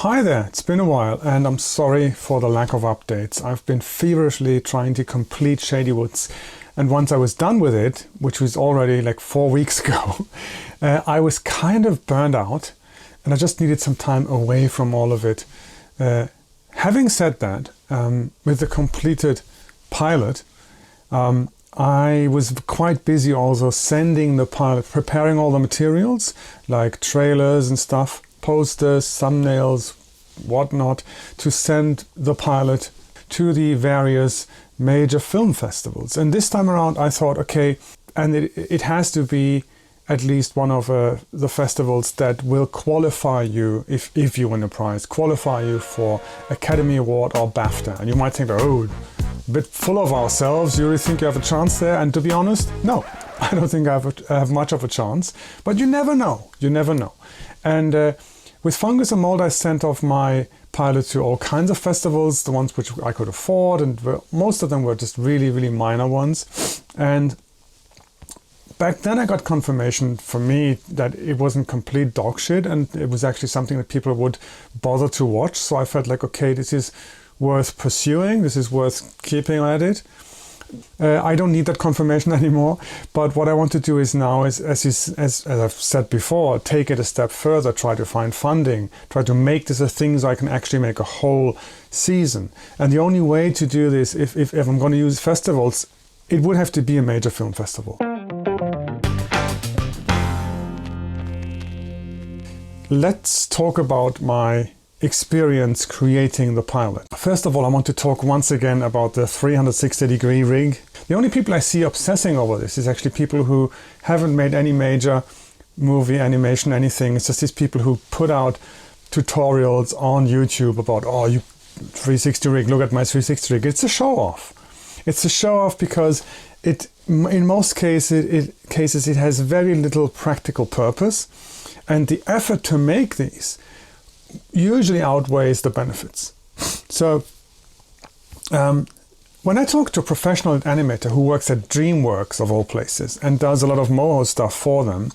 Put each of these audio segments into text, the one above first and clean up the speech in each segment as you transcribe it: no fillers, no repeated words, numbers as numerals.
Hi there, it's been a while and I'm sorry for the lack of updates. I've been feverishly trying to complete Shadywoods, and once I was done with it, which was already like 4 weeks ago, I was kind of burned out and I just needed some time away from all of it. Having said that, with the completed pilot, I was quite busy also sending the pilot, preparing all the materials like trailers and stuff, posters, thumbnails, whatnot, to send the pilot to the various major film festivals. And this time around I thought, okay, and it has to be at least one of the festivals that will qualify you, if you win a prize, qualify you for Academy Award or BAFTA. And you might think, oh, a bit full of ourselves, you really think you have a chance there? And to be honest, no, I don't think I have much of a chance, but you never know, you never know. And with Fungus and Mold, I sent off my pilot to all kinds of festivals, the ones which I could afford, and most of them were just really, really minor ones. And back then I got confirmation for me that it wasn't complete dog shit, and it was actually something that people would bother to watch. So I felt like, okay, this is worth pursuing, this is worth keeping at it. I don't need that confirmation anymore, but what I want to do is now, as I've said before, take it a step further, try to find funding, try to make this a thing so I can actually make a whole season. And the only way to do this, if I'm going to use festivals, it would have to be a major film festival. Let's talk about my experience creating the pilot. First of all, I want to talk once again about the 360-degree rig. The only people I see obsessing over this is actually people who haven't made any major movie, animation, anything. It's just these people who put out tutorials on YouTube about, oh, you 360 rig, look at my 360 rig. It's a show off. It's a show off because in most cases it has very little practical purpose, and the effort to make these usually outweighs the benefits. So when I talk to a professional animator who works at DreamWorks of all places and does a lot of Moho stuff for them,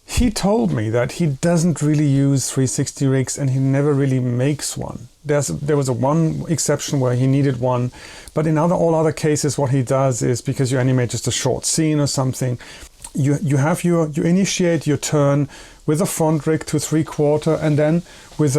he told me that he doesn't really use 360 rigs and he never really makes one. There was one exception where he needed one, but in all other cases what he does is, because you animate just a short scene or something, you initiate your turn with a front rig to 3/4, and then with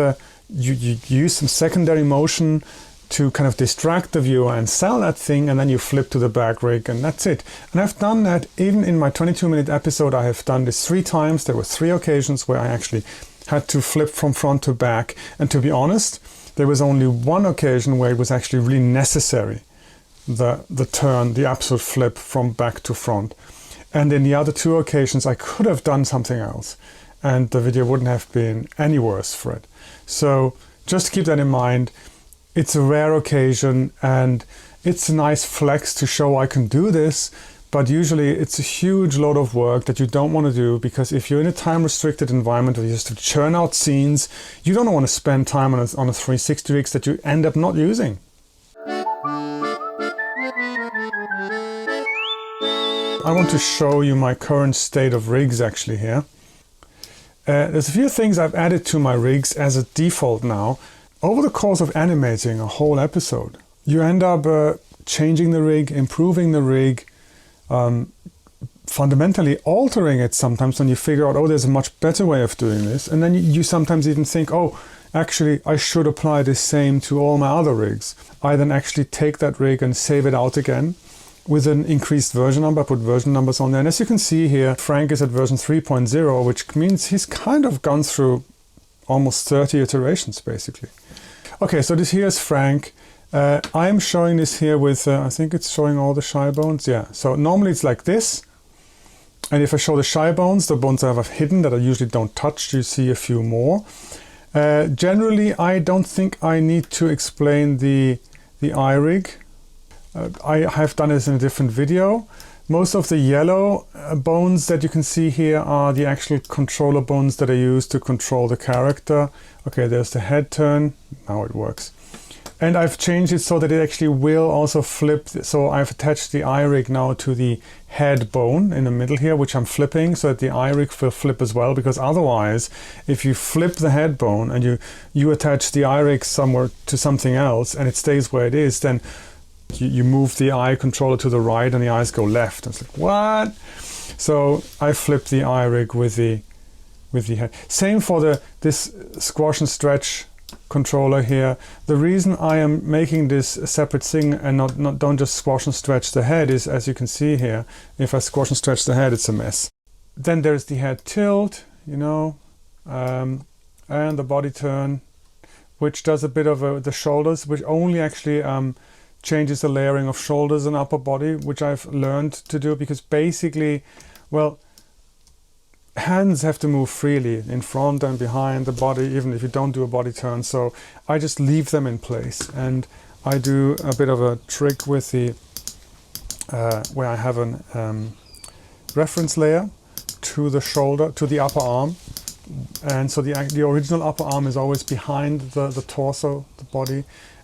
you use some secondary motion to kind of distract the viewer and sell that thing, and then you flip to the back rig, and that's it. And I've done that even in my 22-minute episode. I have done this 3 times. There were 3 occasions where I actually had to flip from front to back, and to be honest, there was only 1 occasion where it was actually really necessary, the turn, the absolute flip from back to front. And in the other 2 occasions I could have done something else and the video wouldn't have been any worse for it. So just keep that in mind. It's a rare occasion and it's a nice flex to show I can do this, but usually it's a huge load of work that you don't want to do, because if you're in a time restricted environment where you have to churn out scenes, you don't want to spend time on a 360 rigs that you end up not using. I want to show you my current state of rigs actually here. There's a few things I've added to my rigs as a default now. Over the course of animating a whole episode, you end up changing the rig, improving the rig, fundamentally altering it sometimes when you figure out, oh, there's a much better way of doing this. And then you sometimes even think, oh, actually, I should apply the same to all my other rigs. I then actually take that rig and save it out again with an increased version number. I put version numbers on there. And as you can see here, Frank is at version 3.0, which means he's kind of gone through almost 30 iterations, basically. Okay, so this here is Frank. I am showing this here with, I think it's showing all the shy bones. Yeah, so normally it's like this. And if I show the shy bones, the bones I have hidden that I usually don't touch, you see a few more. Generally, I don't think I need to explain the eye rig. I have done this in a different video. Most of the yellow bones that you can see here are the actual controller bones that I use to control the character. Okay, there's the head turn. Now it works. And I've changed it so that it actually will also flip. So I've attached the eye rig now to the head bone in the middle here, which I'm flipping so that the eye rig will flip as well, because otherwise, if you flip the head bone and you attach the eye rig somewhere to something else and it stays where it is, then you move the eye controller to the right and the eyes go left. And it's like, what? So I flip the eye rig with the head. Same for this squash and stretch controller here. The reason I am making this a separate thing and don't just squash and stretch the head is, as you can see here, if I squash and stretch the head, it's a mess. Then there's the head tilt, you know, and the body turn, which does a bit of the shoulders, which only actually changes the layering of shoulders and upper body, which I've learned to do, because basically, well, hands have to move freely in front and behind the body, even if you don't do a body turn. So I just leave them in place, and I do a bit of a trick with the where I have an reference layer to the shoulder, to the upper arm, and so the original upper arm is always behind the torso, the body,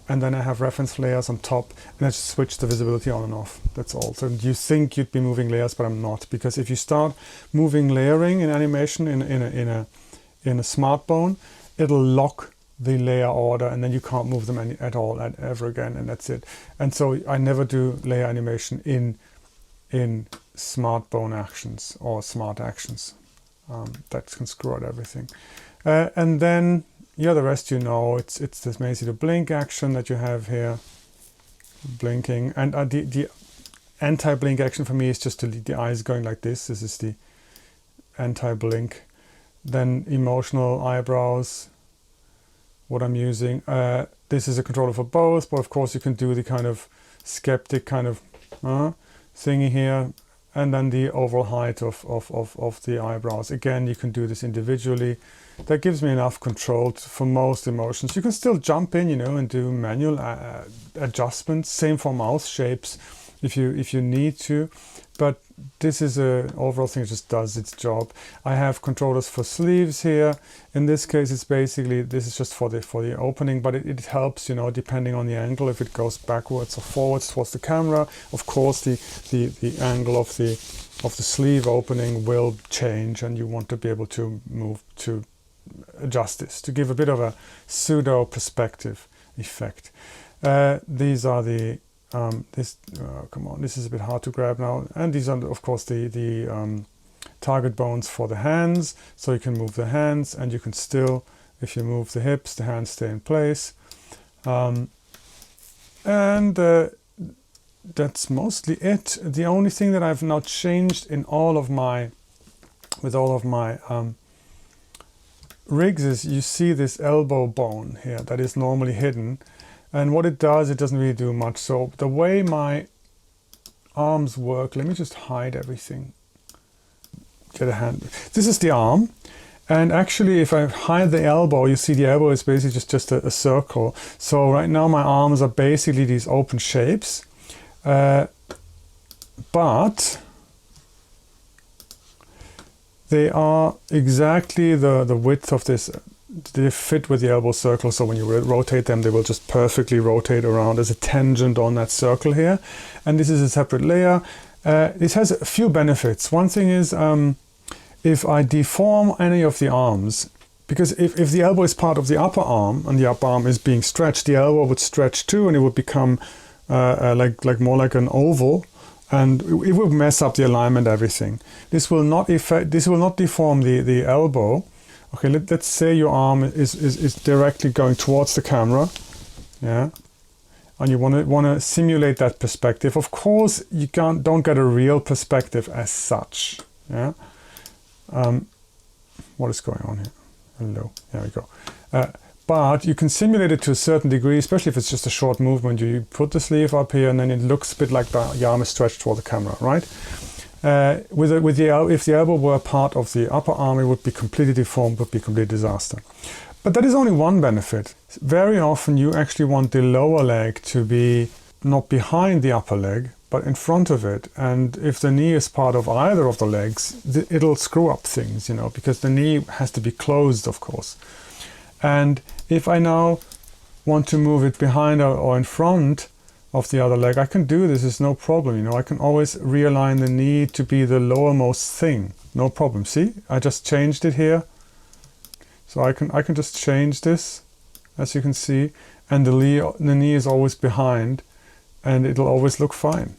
and then I have reference layers on top, and I just switch the visibility on and off. That's all. So you think you'd be moving layers, but I'm not, because if you start moving layering in animation in a smart bone, it'll lock the layer order, and then you can't move them at all ever again, and that's it. And so I never do layer animation in smart bone actions or smart actions. That can screw out everything. And then, yeah, the rest you know, it's this basically the blink action that you have here, blinking, and the anti-blink action for me is just to leave the eyes going like this. This is the anti-blink. Then emotional eyebrows, what I'm using. This is a controller for both, but of course you can do the kind of skeptic kind of thingy here, and then the overall height of the eyebrows. Again, you can do this individually. That gives me enough control for most emotions. You can still jump in, you know, and do manual adjustments. Same for mouth shapes if you need to. But this is a overall thing that just does its job. I have controllers for sleeves here. In this case, it's basically, this is just for the opening, but it helps, you know, depending on the angle, if it goes backwards or forwards towards the camera. Of course, the angle of the sleeve opening will change, and you want to be able to move to adjust this to give a bit of a pseudo perspective effect. These are the come on, this is a bit hard to grab now. And these are, of course, the target bones for the hands, so you can move the hands, and you can still, if you move the hips, the hands stay in place. And that's mostly it. The only thing that I've now changed in all of my rigs is, you see this elbow bone here that is normally hidden, and what it does, it doesn't really do much. So the way my arms work, let me just hide everything, get a hand. This is the arm, and actually if I hide the elbow, you see the elbow is basically just a circle. So right now my arms are basically these open shapes, but they are exactly the width of this. They fit with the elbow circle, so when you rotate them, they will just perfectly rotate around as a tangent on that circle here. And this is a separate layer. This has a few benefits. One thing is, if I deform any of the arms, because if the elbow is part of the upper arm and the upper arm is being stretched, the elbow would stretch too, and it would become like more like an oval, and it will mess up the alignment, everything. This will not deform the elbow. Okay, let's say your arm is directly going towards the camera, yeah, and you want to simulate that perspective. Of course, you don't get a real perspective as such, yeah. What is going on here? Hello, there we go. But you can simulate it to a certain degree, especially if it's just a short movement. You put the sleeve up here, and then it looks a bit like the arm is stretched toward the camera, right? If the elbow were part of the upper arm, it would be completely deformed, would be a complete disaster. But that is only one benefit. Very often you actually want the lower leg to be not behind the upper leg, but in front of it. And if the knee is part of either of the legs, it'll screw up things, you know, because the knee has to be closed, of course. And if I now want to move it behind or in front of the other leg, I can do this, it's no problem, you know. I can always realign the knee to be the lowermost thing, no problem. See, I just changed it here. So I can just change this, as you can see, and the knee is always behind, and it'll always look fine.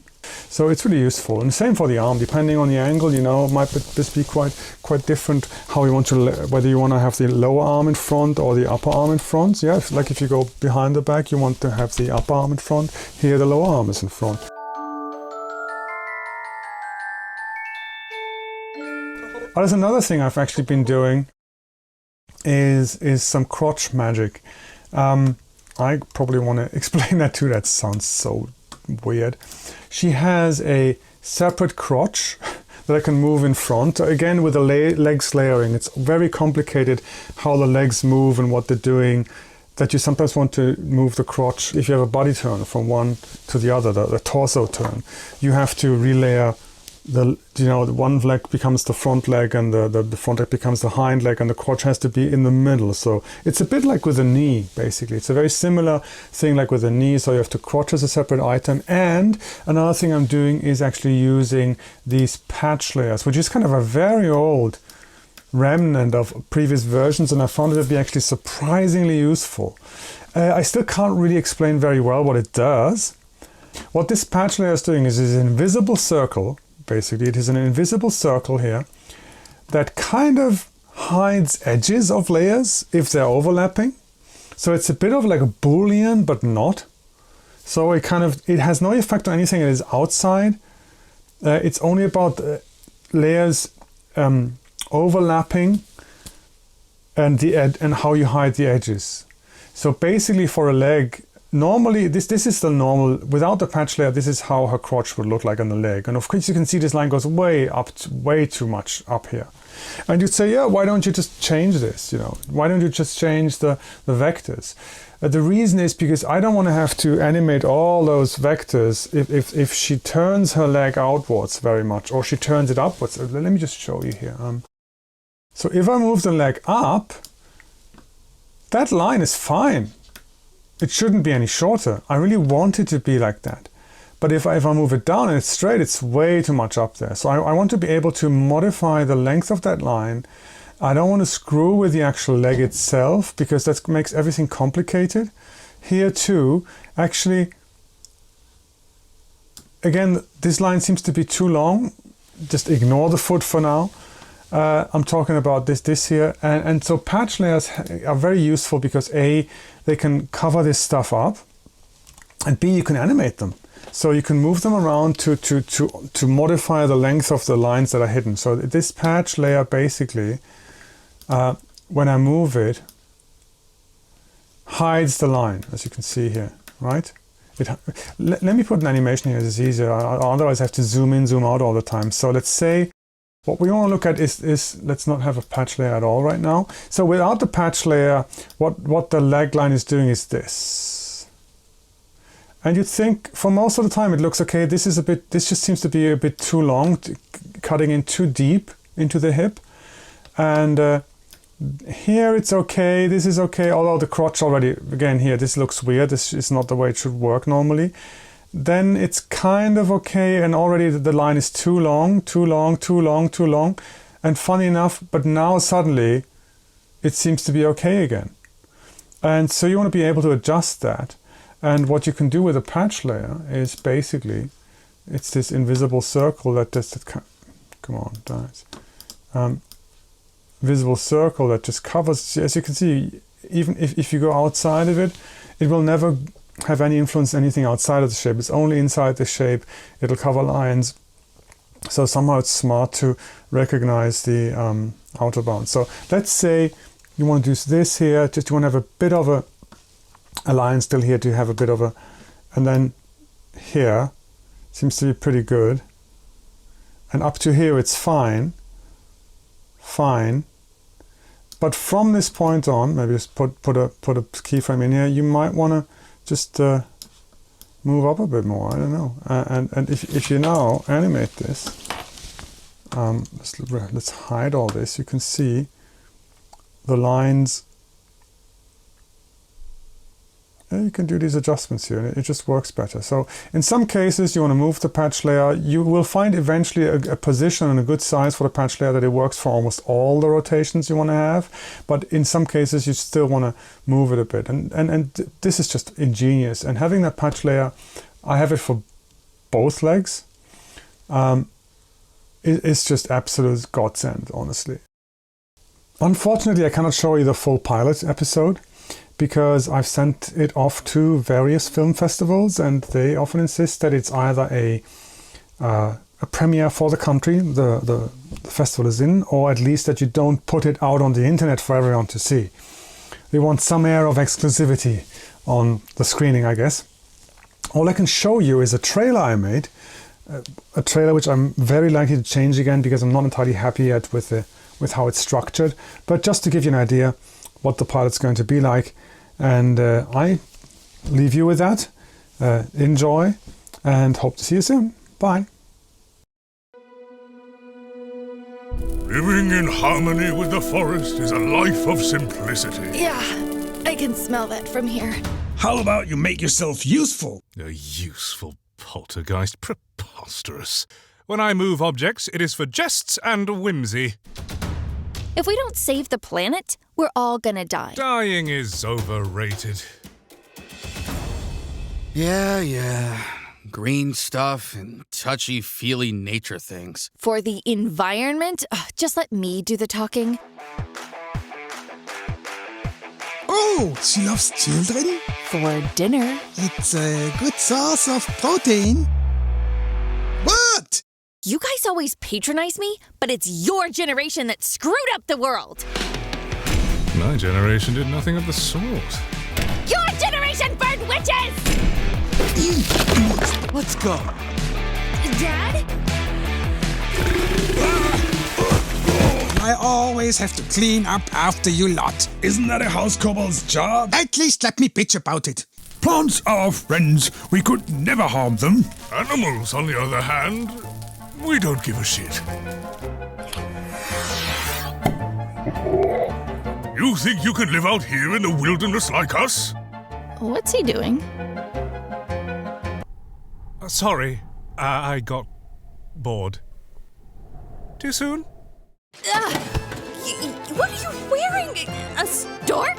So it's really useful. And same for the arm, depending on the angle, you know, might this be quite different how you want to, whether you want to have the lower arm in front or the upper arm in front. Yeah, like if you go behind the back, you want to have the upper arm in front. Here the lower arm is in front. Oh, there's another thing I've actually been doing is some crotch magic. I probably want to explain that too. That sounds so weird. She has a separate crotch that I can move in front. Again, with the legs layering, it's very complicated how the legs move and what they're doing, that you sometimes want to move the crotch. If you have a body turn from one to the other, the torso turn, you have to relayer the one leg becomes the front leg, and the front leg becomes the hind leg, and the crotch has to be in the middle. So it's a bit like with a knee, basically. It's a very similar thing like with a knee. So you have to crotch as a separate item. And another thing I'm doing is actually using these patch layers, which is kind of a very old remnant of previous versions, and I found it to be actually surprisingly useful. I still can't really explain very well what it does. What this patch layer is doing is an invisible circle. Basically, it is an invisible circle here that kind of hides edges of layers if they're overlapping. So it's a bit of like a Boolean, but not. So it has no effect on anything that is outside. It's only about layers overlapping and how you hide the edges. So basically, for a leg, normally, this is the normal, without the patch layer, this is how her crotch would look like on the leg. And of course you can see this line goes way up, way too much up here. And you'd say, yeah, why don't you just change this, you know? Why don't you just change the vectors? The reason is because I don't want to have to animate all those vectors if she turns her leg outwards very much, or she turns it upwards. Let me just show you here. So if I move the leg up, that line is fine. It shouldn't be any shorter. I really want it to be like that. But if I move it down and it's straight, it's way too much up there. So I want to be able to modify the length of that line. I don't want to screw with the actual leg itself, because that makes everything complicated. Here too, actually, again, this line seems to be too long. Just ignore the foot for now. I'm talking about this here. And so patch layers are very useful because A, they can cover this stuff up, and B, you can animate them. So you can move them around to modify the length of the lines that are hidden. So this patch layer basically, when I move it, hides the line, as you can see here, right? Let me put an animation here, it's easier. Otherwise I have to zoom in, zoom out all the time. So let's say what we want to look at is let's not have a patch layer at all right now. So without the patch layer, what the leg line is doing is this. And you'd think for most of the time it looks okay. This just seems to be a bit too long, cutting in too deep into the hip. And here it's okay, this is okay, although the crotch already, again here, this looks weird, this is not the way it should work normally. Then it's kind of okay, and already the line is too long, too long, too long, too long. And funny enough, but now suddenly it seems to be okay again. And so you want to be able to adjust that. And what you can do with a patch layer is basically, it's this invisible circle that just, come on, guys. Visible circle that just covers, as you can see, even if you go outside of it, it will never have any influence on anything outside of the shape. It's only inside the shape. It'll cover lines. So somehow it's smart to recognize the outer bound. So let's say you want to do this here, just you want to have a bit of a line still here, to have a bit of a, and then here seems to be pretty good. And up to here it's fine. But from this point on, maybe just put a keyframe in here, you might want to just move up a bit more, I don't know. And if you now animate this, let's hide all this, you can see the lines you can do these adjustments here, and it just works better. So in some cases, you want to move the patch layer. You will find eventually a position and a good size for the patch layer that it works for almost all the rotations you want to have. But in some cases, you still want to move it a bit. And this is just ingenious. And having that patch layer, I have it for both legs. It's just absolute godsend, honestly. Unfortunately, I cannot show you the full pilot episode because I've sent it off to various film festivals, and they often insist that it's either a premiere for the country the festival is in, or at least that you don't put it out on the internet for everyone to see. They want some air of exclusivity on the screening, I guess. All I can show you is a trailer I made, a trailer which I'm very likely to change again because I'm not entirely happy yet with how it's structured. But just to give you an idea what the pilot's going to be like, and I leave you with that. Enjoy, and hope to see you soon. Bye. Living in harmony with the forest is a life of simplicity. Yeah, I can smell that from here. How about you make yourself useful? A useful poltergeist? Preposterous. When I move objects, it is for jests and whimsy. If we don't save the planet, we're all gonna die. Dying is overrated. Yeah. Green stuff and touchy-feely nature things. For the environment, just let me do the talking. Oh, she loves children? For dinner. It's a good source of protein. What? You guys always patronize me, but it's your generation that screwed up the world. My generation did nothing of the sort. Your generation burned witches! Let's go. Dad? I always have to clean up after you lot. Isn't that a house cobble's job? At least let me bitch about it. Plants are friends. We could never harm them. Animals, on the other hand, we don't give a shit. You think you can live out here in the wilderness like us? What's he doing? Sorry, I got bored. Too soon? What are you wearing? A stork?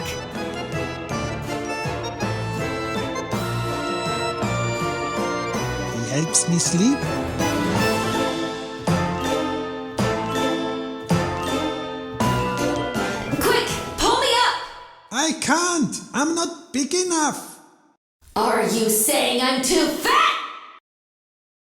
He helps me sleep. Quick, pull me up! I can't. I'm not big enough. Are you saying I'm too